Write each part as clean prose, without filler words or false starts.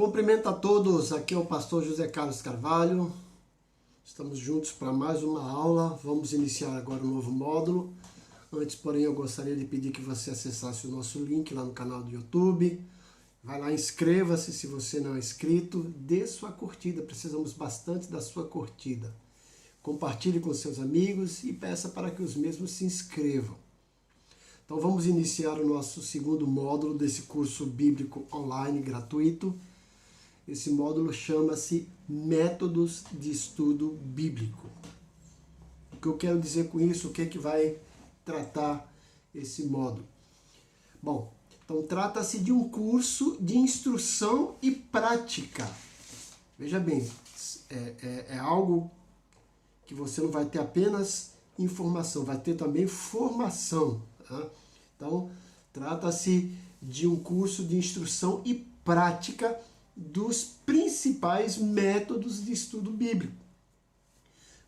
Cumprimento a todos, aqui é o pastor José Carlos Carvalho. Estamos juntos para mais uma aula. Vamos iniciar agora um novo módulo. Antes, porém, eu gostaria de pedir que você acessasse o nosso link lá no canal do YouTube. Vai lá, inscreva-se se você não é inscrito. Dê sua curtida, precisamos bastante da sua curtida. Compartilhe com seus amigos e peça para que os mesmos se inscrevam. Então vamos iniciar o nosso segundo módulo desse curso bíblico online gratuito. Esse módulo chama-se Métodos de Estudo Bíblico. O que eu quero dizer com isso? O que é que vai tratar esse módulo? Bom, então trata-se de um curso de instrução e prática. Veja bem, é algo que você não vai ter apenas informação, vai ter também formação. Tá? Então, trata-se de um curso de instrução e prática dos principais métodos de estudo bíblico,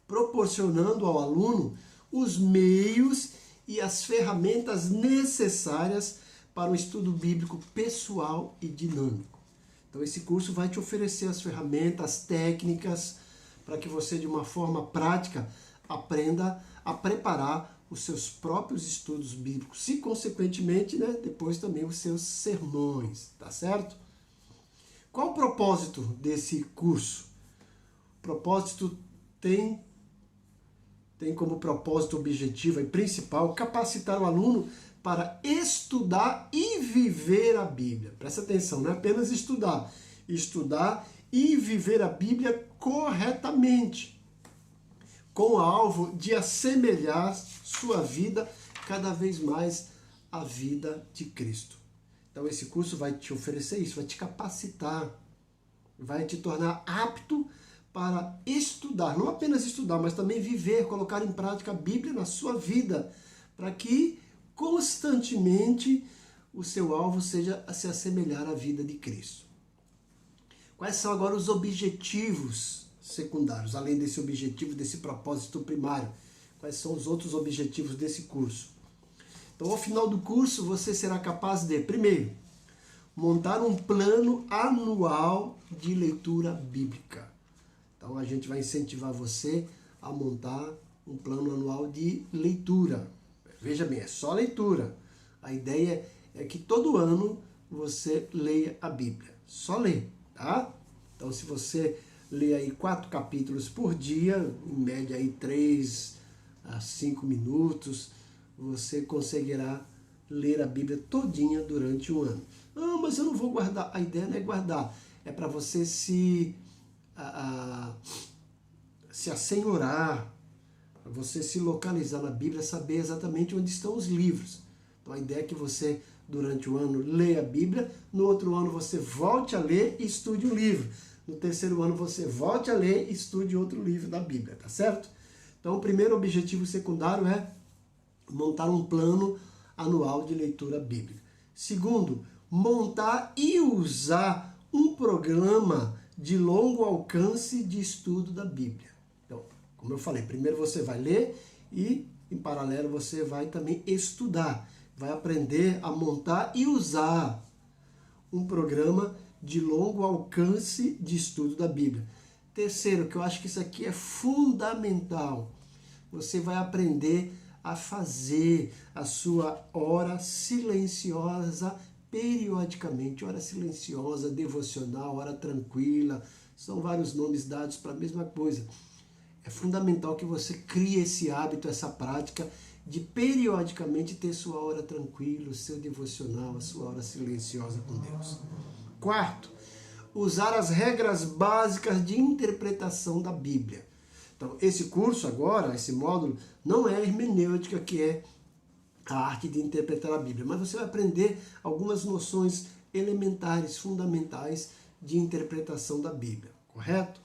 proporcionando ao aluno os meios e as ferramentas necessárias para o estudo bíblico pessoal e dinâmico. Então esse curso vai te oferecer as ferramentas, as técnicas, para que você de uma forma prática aprenda a preparar os seus próprios estudos bíblicos e, consequentemente, depois também os seus sermões, tá certo? Qual o propósito desse curso? O propósito tem como propósito objetivo e principal capacitar o aluno para estudar e viver a Bíblia. Presta atenção, não é apenas estudar. Estudar e viver a Bíblia corretamente, com o alvo de assemelhar sua vida cada vez mais à vida de Cristo. Então esse curso vai te oferecer isso, vai te capacitar, vai te tornar apto para estudar, não apenas estudar, mas também viver, colocar em prática a Bíblia na sua vida, para que constantemente o seu alvo seja se assemelhar à vida de Cristo. Quais são agora os objetivos secundários, além desse objetivo, desse propósito primário? Quais são os outros objetivos desse curso? Então, ao final do curso, você será capaz de, primeiro, montar um plano anual de leitura bíblica. Então, a gente vai incentivar você a montar um plano anual de leitura. Veja bem, é só leitura. A ideia é que todo ano você leia a Bíblia. Só ler, tá? Então, se você lê aí 4 capítulos por dia, em média aí 3 a 5 minutos, você conseguirá ler a Bíblia todinha durante um ano. Ah, mas eu não vou guardar. A ideia não é guardar, é para você se assenhorar, para você se localizar na Bíblia, saber exatamente onde estão os livros. Então a ideia é que você, durante o ano, leia a Bíblia, no outro ano você volte a ler e estude um livro. No terceiro ano você volte a ler e estude outro livro da Bíblia, tá certo? Então o primeiro objetivo secundário é montar um plano anual de leitura bíblica. Segundo, montar e usar um programa de longo alcance de estudo da Bíblia. Então, como eu falei, primeiro você vai ler e, em paralelo, você vai também estudar. Vai aprender a montar e usar um programa de longo alcance de estudo da Bíblia. Terceiro, que eu acho que isso aqui é fundamental, você vai aprender a fazer a sua hora silenciosa periodicamente. Hora silenciosa, devocional, hora tranquila, são vários nomes dados para a mesma coisa. É fundamental que você crie esse hábito, essa prática de periodicamente ter sua hora tranquila, o seu devocional, a sua hora silenciosa com Deus. Quarto, usar as regras básicas de interpretação da Bíblia. Então, esse curso agora, esse módulo, não é a hermenêutica, que é a arte de interpretar a Bíblia, mas você vai aprender algumas noções elementares, fundamentais de interpretação da Bíblia, correto?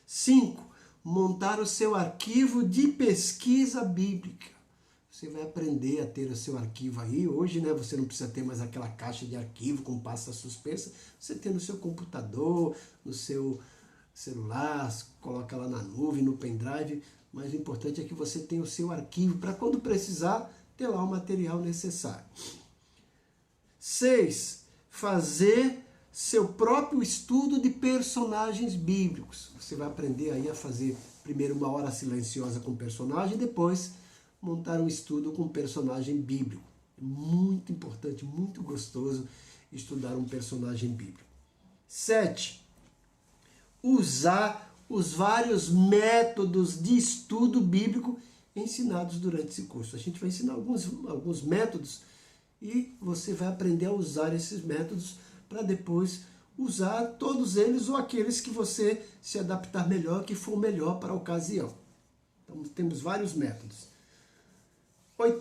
5. Montar o seu arquivo de pesquisa bíblica. Você vai aprender a ter o seu arquivo aí. Hoje, você não precisa ter mais aquela caixa de arquivo com pasta suspensa. Você tem no seu computador, no seu celular, coloca lá na nuvem, no pendrive, mas o importante é que você tenha o seu arquivo para quando precisar ter lá o material necessário. 6. Fazer seu próprio estudo de personagens bíblicos. Você vai aprender aí a fazer primeiro uma hora silenciosa com personagem, depois montar um estudo com personagem bíblico. É muito importante, muito gostoso estudar um personagem bíblico. 7. Usar os vários métodos de estudo bíblico ensinados durante esse curso. A gente vai ensinar alguns métodos e você vai aprender a usar esses métodos para depois usar todos eles ou aqueles que você se adaptar melhor, que for melhor para a ocasião. Então, temos vários métodos. 8,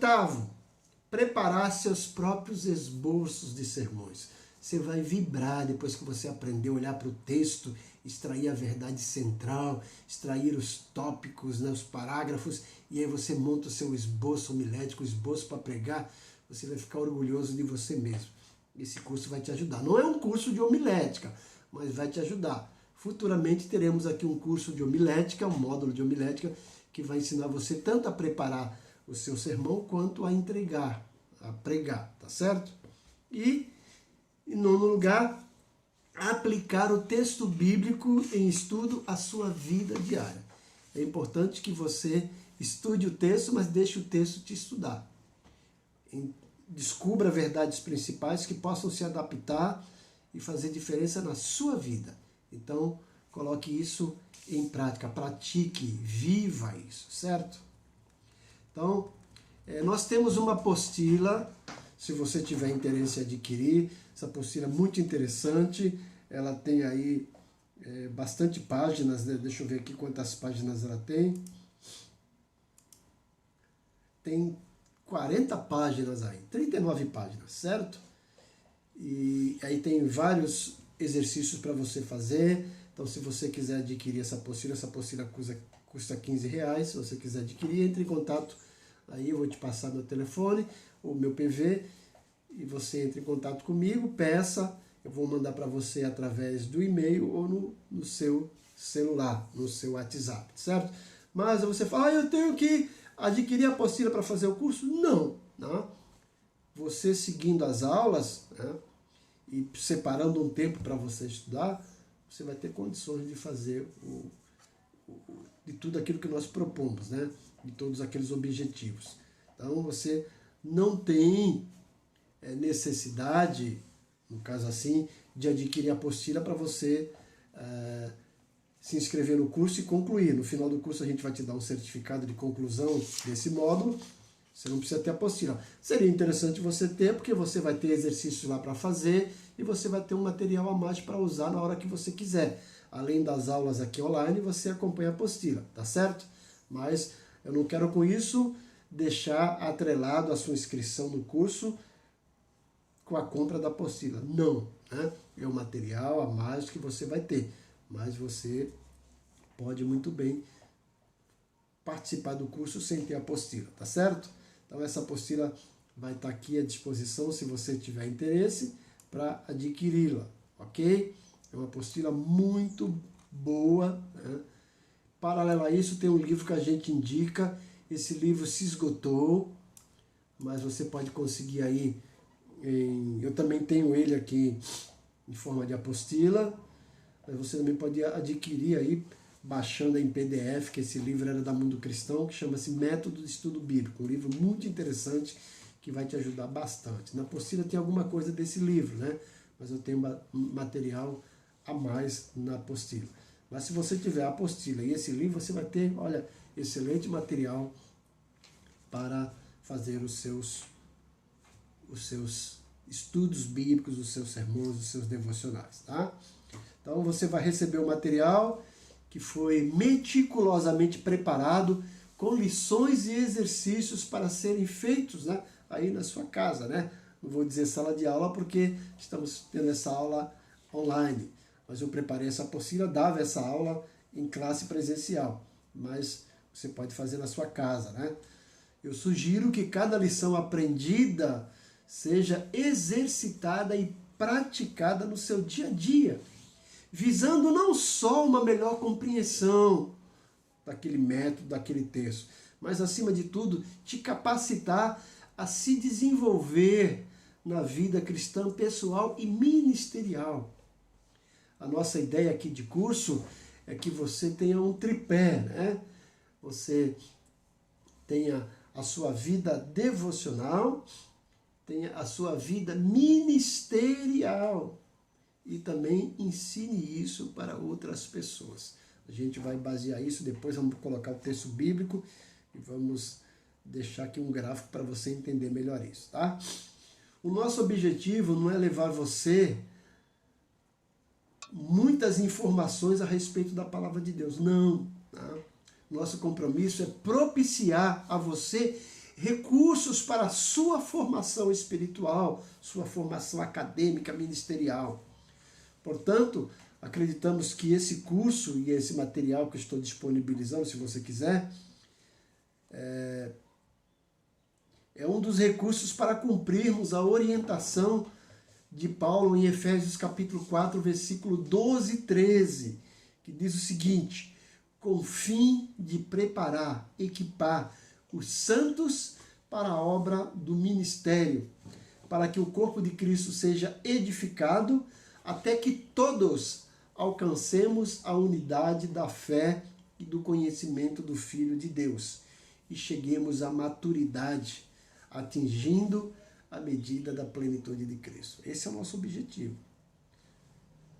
preparar seus próprios esboços de sermões. Você vai vibrar depois que você aprender a olhar para o texto, extrair a verdade central, extrair os tópicos, né, os parágrafos, e aí você monta o seu esboço homilético, o esboço para pregar, você vai ficar orgulhoso de você mesmo. Esse curso vai te ajudar. Não é um curso de homilética, mas vai te ajudar. Futuramente teremos aqui um curso de homilética, um módulo de homilética, que vai ensinar você tanto a preparar o seu sermão quanto a entregar, a pregar, tá certo? E, em nono lugar, aplicar o texto bíblico em estudo à sua vida diária. É importante que você estude o texto, mas deixe o texto te estudar. Descubra verdades principais que possam se adaptar e fazer diferença na sua vida. Então, coloque isso em prática, pratique, viva isso, certo? Então, nós temos uma apostila, se você tiver interesse em adquirir, essa apostila é muito interessante, ela tem aí bastante páginas, né? Deixa eu ver aqui quantas páginas ela tem. Tem 40 páginas aí, 39 páginas, certo? E aí tem vários exercícios para você fazer. Então, se você quiser adquirir essa apostila custa R$15. Se você quiser adquirir, entre em contato. Aí eu vou te passar meu telefone, ou meu PV, e você entra em contato comigo, peça, eu vou mandar para você através do e-mail ou no seu celular, no seu WhatsApp, certo? Mas você fala, eu tenho que adquirir a apostila para fazer o curso? Não, né? Você seguindo as aulas, né, e separando um tempo para você estudar, você vai ter condições de fazer de tudo aquilo que nós propomos, né? De todos aqueles objetivos. Então você não tem necessidade, no caso assim, de adquirir a apostila para você se inscrever no curso e concluir. No final do curso a gente vai te dar um certificado de conclusão desse módulo. Você não precisa ter apostila. Seria interessante você ter, porque você vai ter exercícios lá para fazer e você vai ter um material a mais para usar na hora que você quiser. Além das aulas aqui online, você acompanha a apostila, tá certo? Mas eu não quero com isso deixar atrelado a sua inscrição no curso com a compra da apostila. Não, né? É um material a mais que você vai ter, mas você pode muito bem participar do curso sem ter apostila, tá certo? Então essa apostila vai estar aqui à disposição se você tiver interesse para adquiri-la, ok? É uma apostila muito boa, né? Paralelo a isso, tem um livro que a gente indica. Esse livro se esgotou, mas você pode conseguir aí. Eu também tenho ele aqui em forma de apostila, mas você também pode adquirir aí, baixando em PDF, que esse livro era da Mundo Cristão, que chama-se Método de Estudo Bíblico. Um livro muito interessante que vai te ajudar bastante. Na apostila tem alguma coisa desse livro, né? Mas eu tenho material a mais na apostila. Mas se você tiver a apostila e esse livro, você vai ter, olha, excelente material para fazer os seus estudos bíblicos, os seus sermões, os seus devocionais, tá? Então você vai receber o material que foi meticulosamente preparado com lições e exercícios para serem feitos, né, aí na sua casa, né? Não vou dizer sala de aula porque estamos tendo essa aula online. Mas eu preparei essa apostila, dava essa aula em classe presencial, mas você pode fazer na sua casa, né? Eu sugiro que cada lição aprendida seja exercitada e praticada no seu dia a dia, visando não só uma melhor compreensão daquele método, daquele texto, mas acima de tudo, te capacitar a se desenvolver na vida cristã pessoal e ministerial. a nossa ideia aqui de curso é que você tenha um tripé, né? Você tenha a sua vida devocional, tenha a sua vida ministerial e também ensine isso para outras pessoas. A gente vai basear isso, depois vamos colocar o texto bíblico e vamos deixar aqui um gráfico para você entender melhor isso, tá? O nosso objetivo não é levar você muitas informações a respeito da palavra de Deus, não, tá? Nosso compromisso é propiciar a você recursos para a sua formação espiritual, sua formação acadêmica, ministerial. Portanto, acreditamos que esse curso e esse material que eu estou disponibilizando, se você quiser, é um dos recursos para cumprirmos a orientação de Paulo em Efésios capítulo 4, versículo 12 e 13, que diz o seguinte: com o fim de preparar, equipar os santos para a obra do ministério, para que o corpo de Cristo seja edificado até que todos alcancemos a unidade da fé e do conhecimento do Filho de Deus e cheguemos à maturidade, atingindo a medida da plenitude de Cristo. Esse é o nosso objetivo,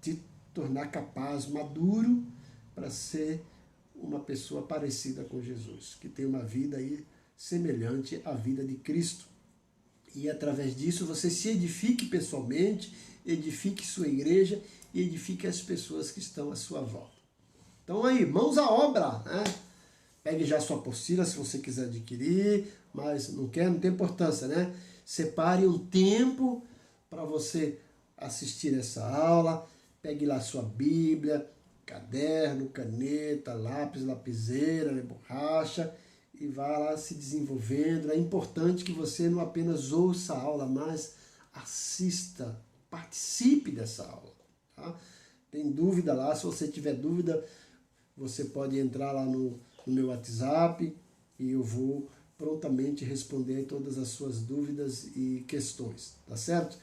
te tornar capaz, maduro, para ser uma pessoa parecida com Jesus, que tem uma vida aí semelhante à vida de Cristo. E através disso você se edifique pessoalmente, edifique sua igreja e edifique as pessoas que estão à sua volta. Então aí, mãos à obra, né? Pegue já sua apostila se você quiser adquirir, mas não quer, não tem importância, né? Separe um tempo para você assistir essa aula, pegue lá sua Bíblia, caderno, caneta, lápis, lapiseira, borracha e vá lá se desenvolvendo. É importante que você não apenas ouça a aula, mas assista, participe dessa aula. Tá? Tem dúvida lá? Se você tiver dúvida, você pode entrar lá no meu WhatsApp e eu vou prontamente responder todas as suas dúvidas e questões, tá certo?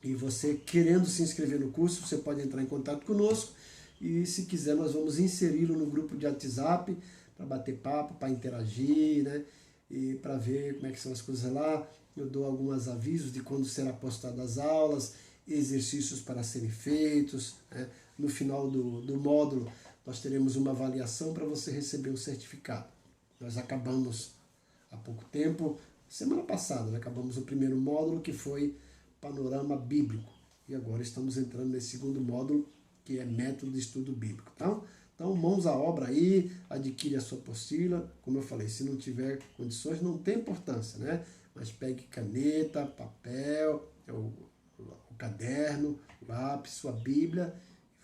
E você querendo se inscrever no curso, você pode entrar em contato conosco e se quiser nós vamos inseri-lo no grupo de WhatsApp para bater papo, para interagir, né? E para ver como é que são as coisas lá. Eu dou alguns avisos de quando será postada as aulas, exercícios para serem feitos, né? No final do módulo nós teremos uma avaliação para você receber um certificado. Nós acabamos há pouco tempo, semana passada, acabamos o primeiro módulo que foi Panorama Bíblico. E agora estamos entrando nesse segundo módulo, que é Método de Estudo Bíblico. Tá? Então, mãos à obra aí, adquire a sua apostila. Como eu falei, se não tiver condições, não tem importância, né? Mas pegue caneta, papel, o caderno, lápis, sua Bíblia,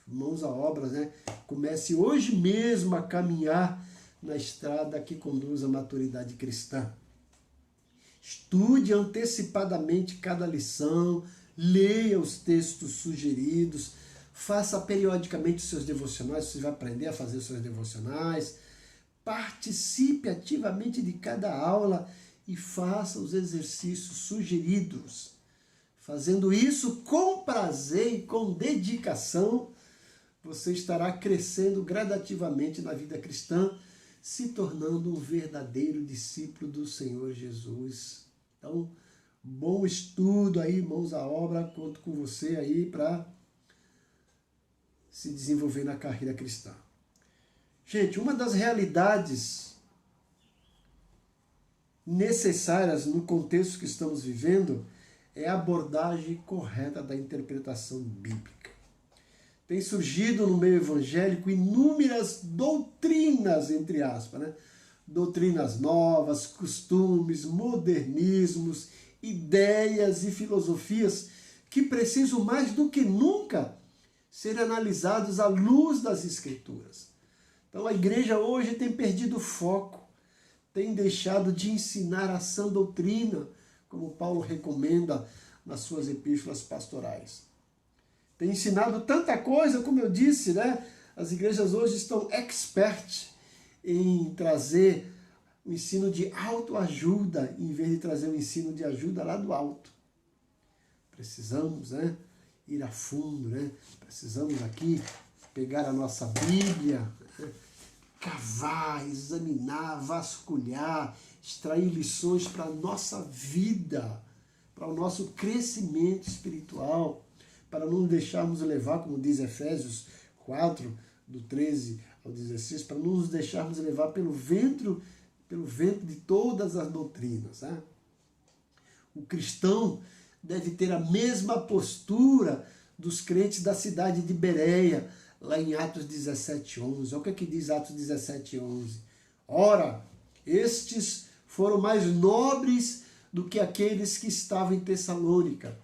mãos à obra, né? Comece hoje mesmo a caminhar na estrada que conduz à maturidade cristã. Estude antecipadamente cada lição, leia os textos sugeridos, faça periodicamente os seus devocionais, você vai aprender a fazer os seus devocionais, participe ativamente de cada aula e faça os exercícios sugeridos. Fazendo isso com prazer e com dedicação, você estará crescendo gradativamente na vida cristã, se tornando um verdadeiro discípulo do Senhor Jesus. Então, bom estudo aí, mãos à obra, conto com você aí para se desenvolver na carreira cristã. Gente, uma das realidades necessárias no contexto que estamos vivendo é a abordagem correta da interpretação bíblica. Tem surgido no meio evangélico inúmeras doutrinas, entre aspas, né? Doutrinas novas, costumes, modernismos, ideias e filosofias que precisam mais do que nunca ser analisados à luz das Escrituras. Então a igreja hoje tem perdido o foco, tem deixado de ensinar a sã doutrina, como Paulo recomenda nas suas epístolas pastorais. Tem ensinado tanta coisa, como eu disse, né? As igrejas hoje estão expert em trazer o ensino de autoajuda, em vez de trazer o ensino de ajuda lá do alto. Precisamos, né, ir a fundo, né? Precisamos aqui pegar a nossa Bíblia, né? Cavar, examinar, vasculhar, extrair lições para a nossa vida, para o nosso crescimento espiritual, para não deixarmos levar, como diz Efésios 4, do 13 ao 16, para não nos deixarmos levar pelo vento de todas as doutrinas. Né? O cristão deve ter a mesma postura dos crentes da cidade de Bereia, lá em Atos 17:11. Olha o que diz Atos 17:11. Ora, estes foram mais nobres do que aqueles que estavam em Tessalônica,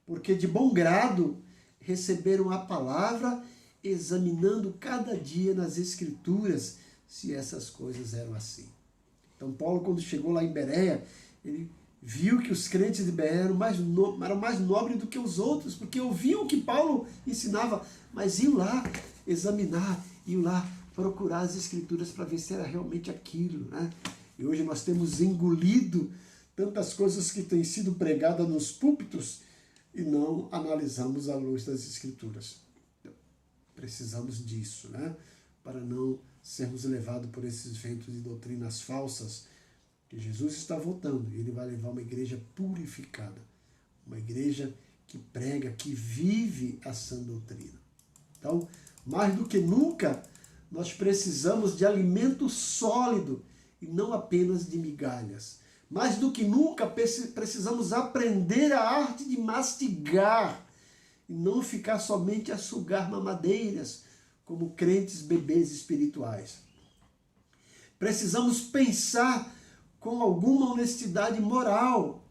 porque de bom grado receberam a palavra, examinando cada dia nas Escrituras se essas coisas eram assim. Então Paulo, quando chegou lá em Bereia, ele viu que os crentes de Bereia eram mais nobres do que os outros, porque ouviam o que Paulo ensinava, mas iam lá examinar, iam lá procurar as Escrituras para ver se era realmente aquilo. Né? E hoje nós temos engolido tantas coisas que têm sido pregadas nos púlpitos e não analisamos à luz das Escrituras. Precisamos disso, né? Para não sermos levados por esses ventos de doutrinas falsas, que Jesus está voltando e ele vai levar uma igreja purificada, uma igreja que prega, que vive a sã doutrina. Então, mais do que nunca, nós precisamos de alimento sólido e não apenas de migalhas. Mais do que nunca, precisamos aprender a arte de mastigar e não ficar somente a sugar mamadeiras, como crentes bebês espirituais. Precisamos pensar com alguma honestidade moral,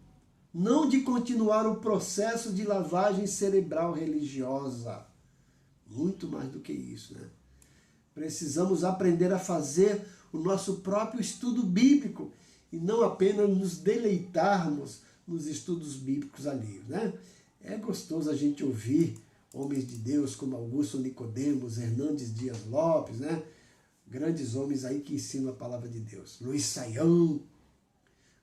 não de continuar o processo de lavagem cerebral religiosa. Muito mais do que isso, né? Precisamos aprender a fazer o nosso próprio estudo bíblico e não apenas nos deleitarmos nos estudos bíblicos alheios, né? É gostoso a gente ouvir homens de Deus como Augusto Nicodemos, Hernandes Dias Lopes, né? Grandes homens aí que ensinam a palavra de Deus. Luiz Saião.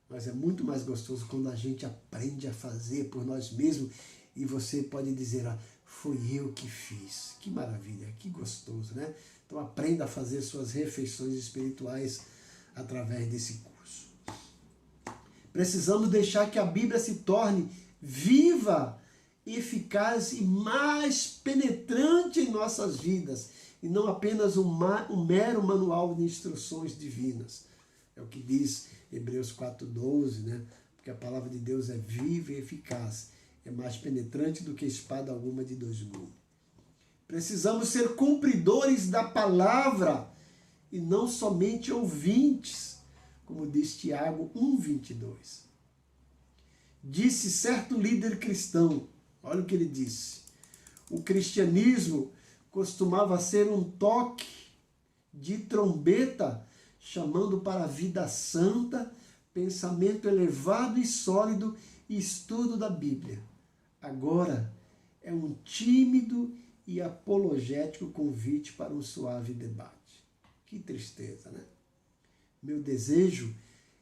Mas é muito mais gostoso quando a gente aprende a fazer por nós mesmos e você pode dizer, ah, foi eu que fiz. Que maravilha, que gostoso, né? Então aprenda a fazer suas refeições espirituais através desse curso. Precisamos deixar que a Bíblia se torne viva, eficaz e mais penetrante em nossas vidas, e não apenas um mero manual de instruções divinas. É o que diz Hebreus 4:12, né? Porque a palavra de Deus é viva e eficaz, é mais penetrante do que espada alguma de dois gumes. Precisamos ser cumpridores da palavra e não somente ouvintes, como diz Tiago 1:22. Disse certo líder cristão, olha o que ele disse, o cristianismo costumava ser um toque de trombeta chamando para a vida santa, pensamento elevado e sólido e estudo da Bíblia. Agora é um tímido e apologético convite para um suave debate. Que tristeza, né? Meu desejo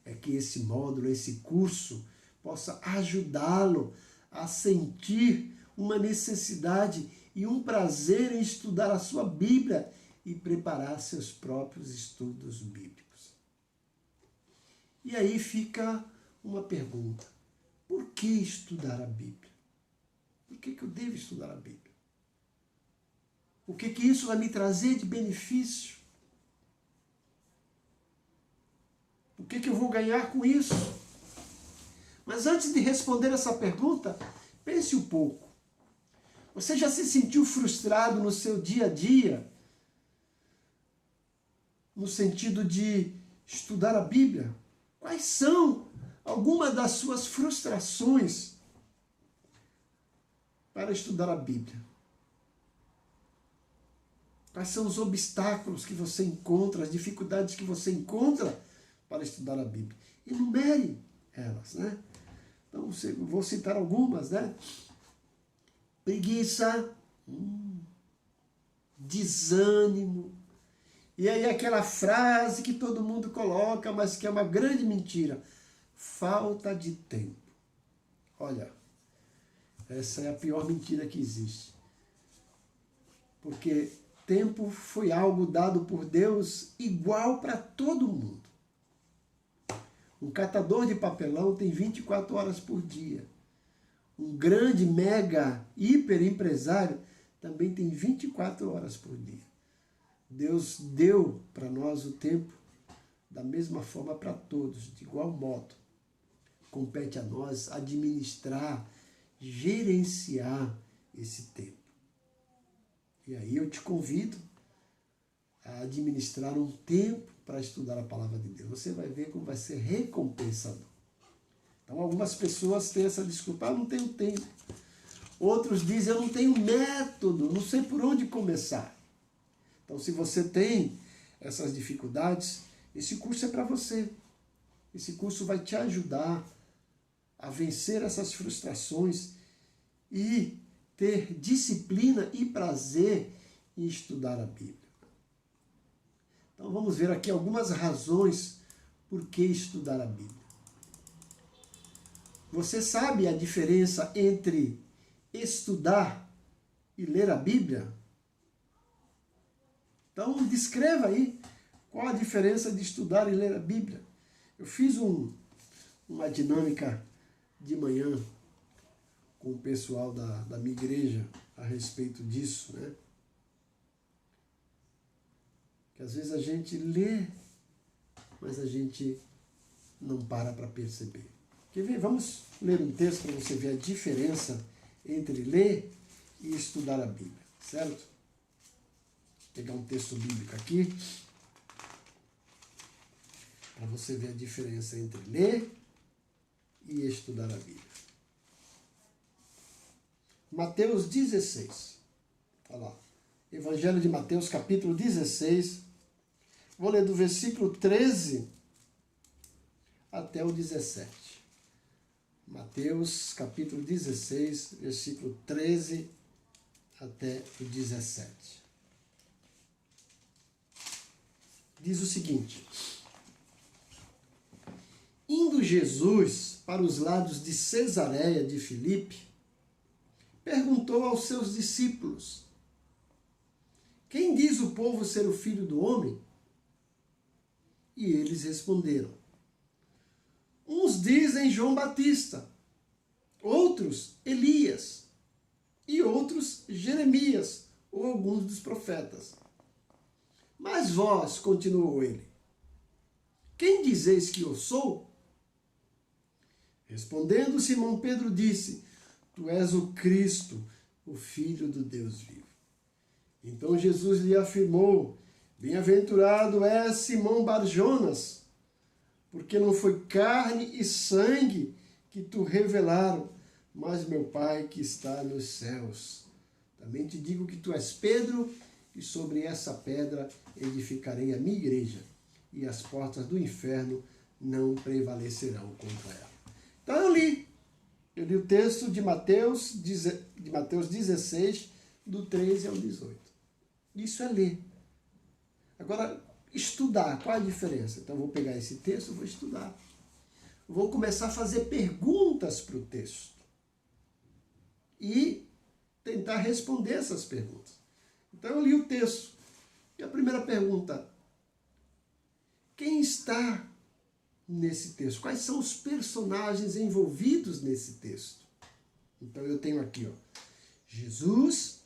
é que esse módulo, esse curso, possa ajudá-lo a sentir uma necessidade e um prazer em estudar a sua Bíblia e preparar seus próprios estudos bíblicos. E aí fica uma pergunta. Por que estudar a Bíblia? Por que eu devo estudar a Bíblia? O que isso vai me trazer de benefício? O que eu vou ganhar com isso? Mas antes de responder essa pergunta, pense um pouco. Você já se sentiu frustrado no seu dia a dia? No sentido de estudar a Bíblia? Quais são algumas das suas frustrações para estudar a Bíblia? Quais são os obstáculos que você encontra, as dificuldades que você encontra para estudar a Bíblia? Enumere elas, né? Então, vou citar algumas, né? Preguiça, desânimo. E aí aquela frase que todo mundo coloca, mas que é uma grande mentira. Falta de tempo. Olha, Essa é a pior mentira que existe. Porque tempo foi algo dado por Deus igual para todo mundo. Um catador de papelão tem 24 horas por dia. Um grande, mega, hiper empresário também tem 24 horas por dia. Deus deu para nós o tempo da mesma forma para todos, de igual modo. Compete a nós administrar, gerenciar esse tempo. E aí eu te convido a administrar um tempo para estudar a palavra de Deus. Você vai ver como vai ser recompensador. Então algumas pessoas têm essa desculpa, não tenho tempo. Outros dizem, eu não tenho método, não sei por onde começar. Então se você tem essas dificuldades, esse curso é para você. Esse curso vai te ajudar a vencer essas frustrações e ter disciplina e prazer em estudar a Bíblia. Então vamos ver aqui algumas razões por que estudar a Bíblia. Você sabe a diferença entre estudar e ler a Bíblia? Então descreva aí qual a diferença de estudar e ler a Bíblia. Eu fiz uma dinâmica de manhã com o pessoal da minha igreja a respeito disso, né? Que às vezes a gente lê, mas a gente não para perceber. Quer ver? Vamos ler um texto para você ver a diferença entre ler e estudar a Bíblia, certo? Vou pegar um texto bíblico aqui para você ver a diferença entre ler e estudar a Bíblia. Mateus 16. Olha lá. Evangelho de Mateus, capítulo 16. Vou ler do versículo 13 até o 17. Mateus, capítulo 16, versículo 13 até o 17. Diz o seguinte: Indo Jesus para os lados de Cesareia de Filipe, perguntou aos seus discípulos: Quem diz o povo ser o Filho do Homem? E eles responderam: Uns dizem João Batista, outros Elias, e outros Jeremias, ou alguns dos profetas. Mas vós, continuou ele, quem dizeis que eu sou? Respondendo, Simão Pedro disse: Tu és o Cristo, o Filho do Deus vivo. Então Jesus lhe afirmou: Bem-aventurado és Simão Barjonas, porque não foi carne e sangue que tu revelaram, mas meu Pai que está nos céus. Também te digo que tu és Pedro, e sobre essa pedra edificarei a minha igreja, e as portas do inferno não prevalecerão contra ela. Então eu li o texto de Mateus 16, do 13 ao 18. Isso é ler. Agora, estudar, qual a diferença? Então eu vou pegar esse texto e vou estudar. Vou começar a fazer perguntas para o texto. E tentar responder essas perguntas. Então eu li o texto. E a primeira pergunta: quem está nesse texto? Quais são os personagens envolvidos nesse texto? Então eu tenho aqui, ó, Jesus,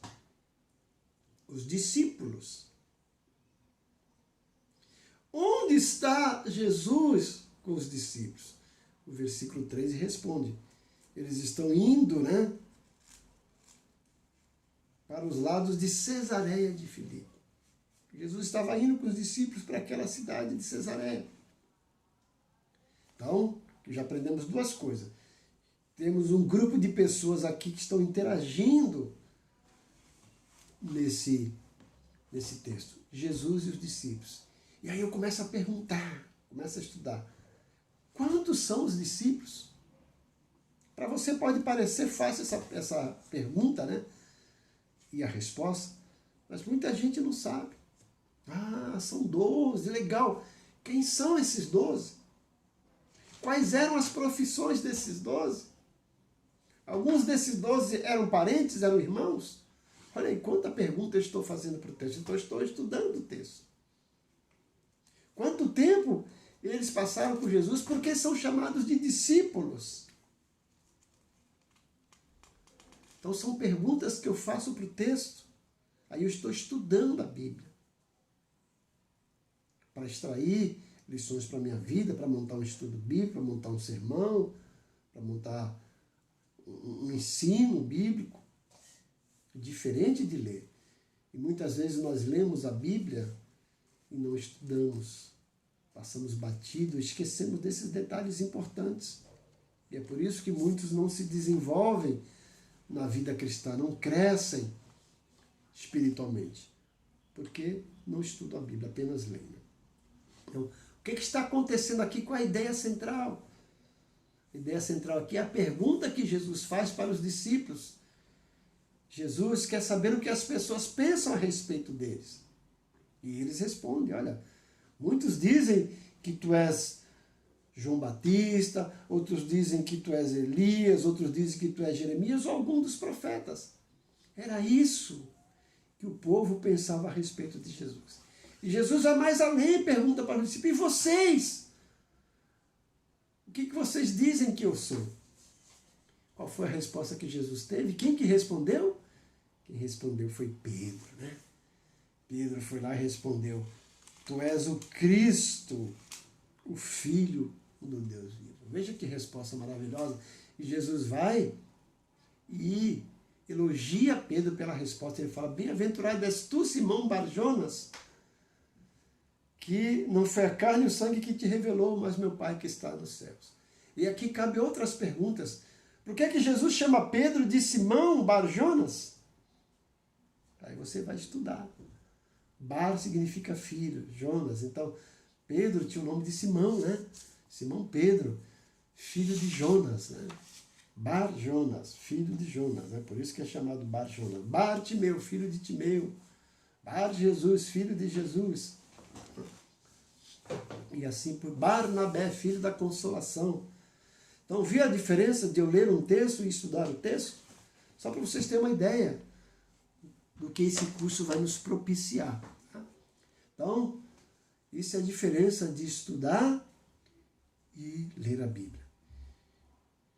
os discípulos. Onde está Jesus com os discípulos? O versículo 13 responde: eles estão indo, né, para os lados de Cesareia de Filipe. Jesus estava indo com os discípulos para aquela cidade de Cesareia. Então, já aprendemos duas coisas. Temos um grupo de pessoas aqui que estão interagindo nesse texto. Jesus e os discípulos. E aí eu começo a perguntar, começo a estudar. Quantos são os discípulos? Para você pode parecer fácil essa pergunta, né? E a resposta, mas muita gente não sabe. Ah, são 12, legal. Quem são esses 12? Quais eram as profissões desses 12? Alguns desses 12 eram parentes, eram irmãos? Olha aí, quanta pergunta eu estou fazendo para o texto. Então, eu estou estudando o texto. Quanto tempo eles passaram com Jesus? Porque são chamados de discípulos. Então, são perguntas que eu faço para o texto. Aí eu estou estudando a Bíblia. Para extrair lições para a minha vida, para montar um estudo bíblico, para montar um sermão, para montar um ensino bíblico, diferente de ler. E muitas vezes nós lemos a Bíblia e não estudamos. Passamos batido, esquecemos desses detalhes importantes. E é por isso que muitos não se desenvolvem na vida cristã, não crescem espiritualmente, porque não estudam a Bíblia, apenas leem. Então, o que está acontecendo aqui com a ideia central? A ideia central aqui é a pergunta que Jesus faz para os discípulos. Jesus quer saber o que as pessoas pensam a respeito deles. E eles respondem, olha, muitos dizem que tu és João Batista, outros dizem que tu és Elias, outros dizem que tu és Jeremias ou algum dos profetas. Era isso que o povo pensava a respeito de Jesus. E Jesus vai mais além e pergunta para os discípulos, e vocês? O que vocês dizem que eu sou? Qual foi a resposta que Jesus teve? Quem que respondeu? Quem respondeu foi Pedro, né? Pedro foi lá e respondeu, tu és o Cristo, o Filho do Deus vivo. Veja que resposta maravilhosa. E Jesus vai e elogia Pedro pela resposta. Ele fala, bem-aventurado és tu, Simão Bar-Jonas, que não foi a carne e o sangue que te revelou, mas meu Pai que está nos céus. E aqui cabe outras perguntas. Por que Jesus chama Pedro de Simão Bar-Jonas? Aí você vai estudar. Bar significa filho, Jonas. Então, Pedro tinha o nome de Simão, né? Simão Pedro, filho de Jonas, né? Bar-Jonas, filho de Jonas, né? Por isso que é chamado Bar-Jonas. Bar-Timeu, filho de Timeu. Bar-Jesus, filho de Jesus. E assim por Barnabé, filho da consolação. Então, viu a diferença de eu ler um texto e estudar o texto? Só para vocês terem uma ideia do que esse curso vai nos propiciar. Tá? Então, isso é a diferença de estudar e ler a Bíblia.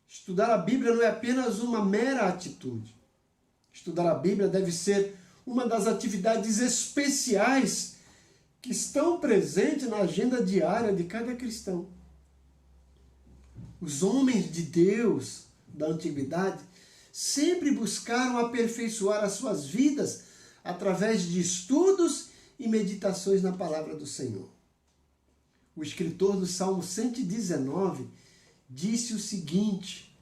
Estudar a Bíblia não é apenas uma mera atitude. Estudar a Bíblia deve ser uma das atividades especiais que estão presentes na agenda diária de cada cristão. Os homens de Deus da antiguidade sempre buscaram aperfeiçoar as suas vidas através de estudos e meditações na palavra do Senhor. O escritor do Salmo 119 disse o seguinte,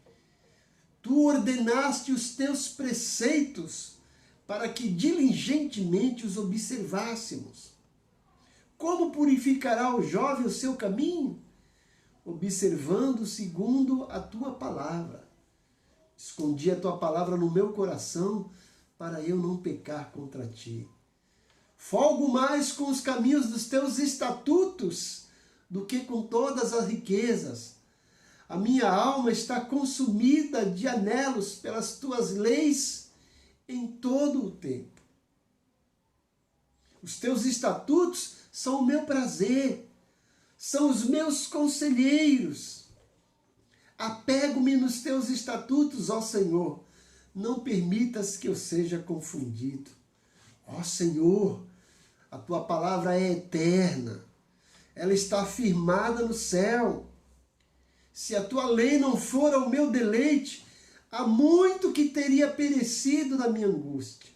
tu ordenaste os teus preceitos para que diligentemente os observássemos. Como purificará o jovem o seu caminho? Observando segundo a tua palavra. Escondi a tua palavra no meu coração para eu não pecar contra ti. Folgo mais com os caminhos dos teus estatutos do que com todas as riquezas. A minha alma está consumida de anelos pelas tuas leis em todo o tempo. Os teus estatutos são o meu prazer, são os meus conselheiros. Apego-me nos teus estatutos, ó Senhor. Não permitas que eu seja confundido. Ó Senhor, a tua palavra é eterna. Ela está firmada no céu. Se a tua lei não for ao meu deleite, há muito que teria perecido na minha angústia.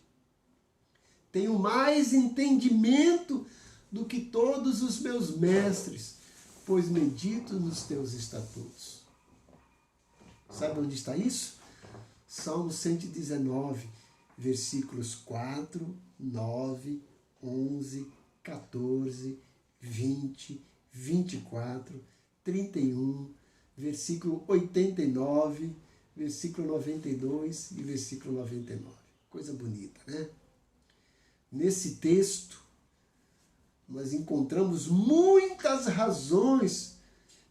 Tenho mais entendimento do que todos os meus mestres, pois medito nos teus estatutos. Sabe onde está isso? Salmo 119, versículos 4, 9, 11, 14, 20, 24, 31, versículo 89, versículo 92 e versículo 99. Coisa bonita, né? Nesse texto, nós encontramos muitas razões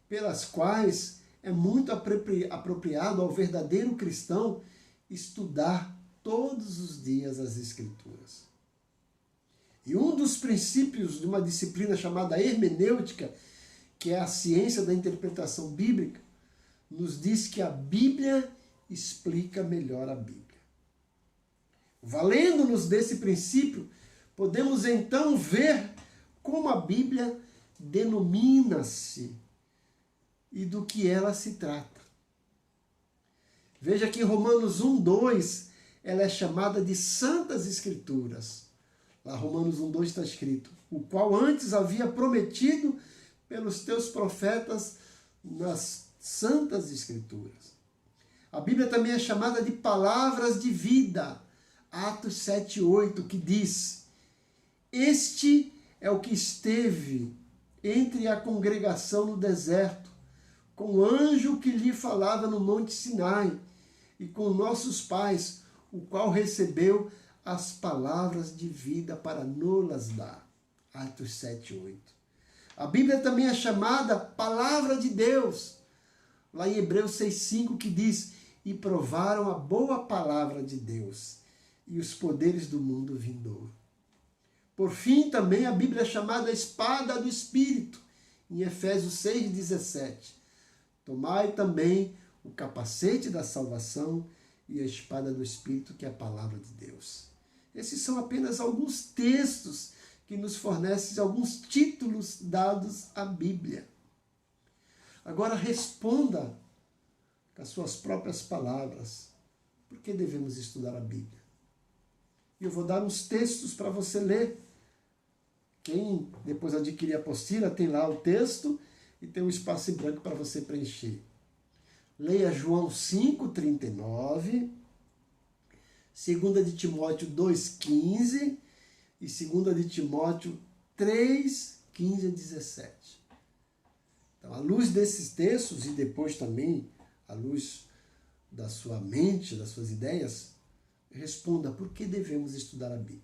pelas quais é muito apropriado ao verdadeiro cristão estudar todos os dias as Escrituras. E um dos princípios de uma disciplina chamada hermenêutica, que é a ciência da interpretação bíblica, nos diz que a Bíblia explica melhor a Bíblia. Valendo-nos desse princípio, podemos então ver como a Bíblia denomina-se e do que ela se trata. Veja que em Romanos 1:2 ela é chamada de Santas Escrituras. Lá Romanos 1:2 está escrito: o qual antes havia prometido pelos teus profetas nas Santas Escrituras. A Bíblia também é chamada de palavras de vida. Atos 7:8, que diz: este é o que esteve entre a congregação no deserto, com o anjo que lhe falava no monte Sinai, e com nossos pais, o qual recebeu as palavras de vida para nos-las dar. Atos 7:8. A Bíblia também é chamada Palavra de Deus. Lá em Hebreus 6:5, que diz: e provaram a boa palavra de Deus e os poderes do mundo vindouro. Por fim, também a Bíblia é chamada Espada do Espírito, em Efésios 6:17. Tomai também o capacete da salvação e a espada do Espírito, que é a palavra de Deus. Esses são apenas alguns textos que nos fornecem alguns títulos dados à Bíblia. Agora responda com as suas próprias palavras: por que devemos estudar a Bíblia? E eu vou dar uns textos para você ler. Quem depois adquirir a apostila tem lá o texto e tem um espaço em branco para você preencher. Leia João 5:39, 2 de Timóteo 2:15 e 2 de Timóteo 3:15 a 17. Então, à luz desses textos e depois também à luz da sua mente, das suas ideias, responda: por que devemos estudar a Bíblia?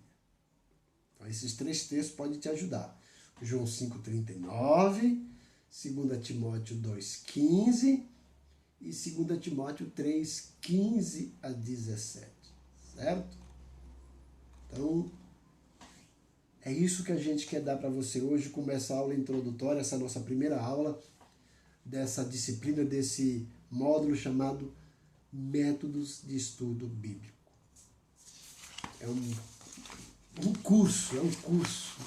Então, esses três textos podem te ajudar. João 5:39, 2 Timóteo 2:15 e 2 Timóteo 3:15 a 17. Certo? Então, é isso que a gente quer dar para você hoje, com essa aula introdutória, essa nossa primeira aula dessa disciplina, desse módulo chamado Métodos de Estudo Bíblico. É um curso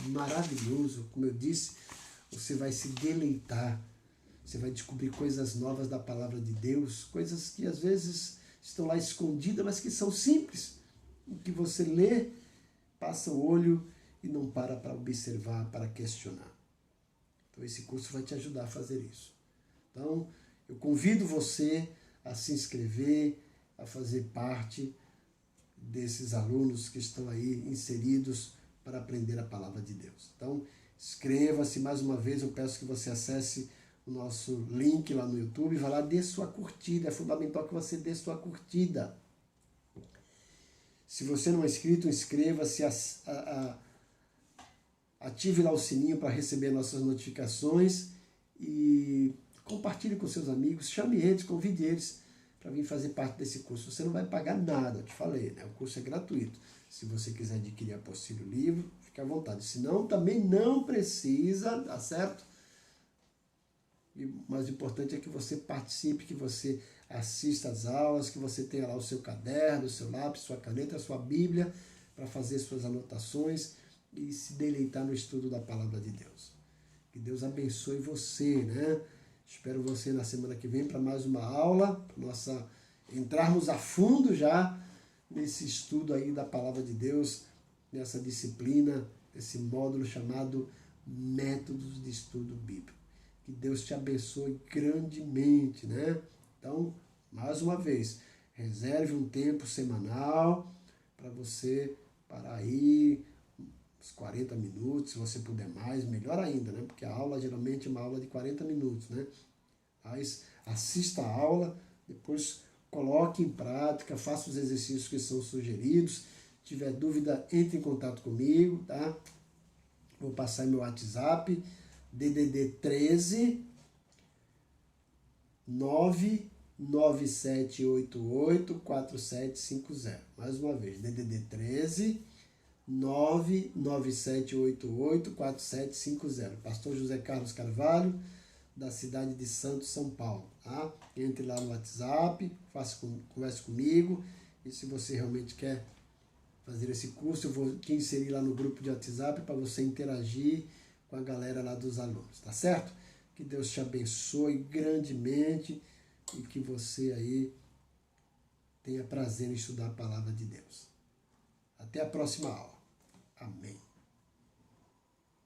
maravilhoso. Como eu disse, você vai se deleitar, você vai descobrir coisas novas da palavra de Deus, coisas que às vezes estão lá escondidas, mas que são simples, o que você lê, passa o olho e não para observar, para questionar. Então esse curso vai te ajudar a fazer isso. Então eu convido você a se inscrever, a fazer parte desses alunos que estão aí inseridos para aprender a palavra de Deus. Então, inscreva-se mais uma vez, eu peço que você acesse o nosso link lá no YouTube, vá lá, dê sua curtida, é fundamental que você dê sua curtida. Se você não é inscrito, inscreva-se, ative lá o sininho para receber nossas notificações e compartilhe com seus amigos, chame eles, convide eles para vir fazer parte desse curso. Você não vai pagar nada, eu te falei, né? O curso é gratuito. Se você quiser adquirir a apostila, o livro, fique à vontade. Se não, também não precisa, tá certo? E o mais importante é que você participe, que você assista às aulas, que você tenha lá o seu caderno, o seu lápis, sua caneta, a sua Bíblia, para fazer suas anotações e se deleitar no estudo da palavra de Deus. Que Deus abençoe você, né? Espero você na semana que vem para mais uma aula, para entrarmos a fundo já nesse estudo aí da palavra de Deus, nessa disciplina, esse módulo chamado Métodos de Estudo Bíblico. Que Deus te abençoe grandemente, né? Então, mais uma vez, reserve um tempo semanal para você parar aí uns 40 minutos, se você puder mais, melhor ainda, né? Porque a aula geralmente é uma aula de 40 minutos, né? Mas assista a aula, depois coloque em prática, faça os exercícios que são sugeridos. Se tiver dúvida, entre em contato comigo, tá? Vou passar meu WhatsApp, DDD 13 997884750. Mais uma vez, DDD 13 997884750. Pastor José Carlos Carvalho, da cidade de Santos, São Paulo. Tá? Entre lá no WhatsApp, converse comigo. E se você realmente quer fazer esse curso, eu vou te inserir lá no grupo de WhatsApp para você interagir com a galera lá dos alunos, tá certo? Que Deus te abençoe grandemente e que você aí tenha prazer em estudar a palavra de Deus. Até a próxima aula. Amém.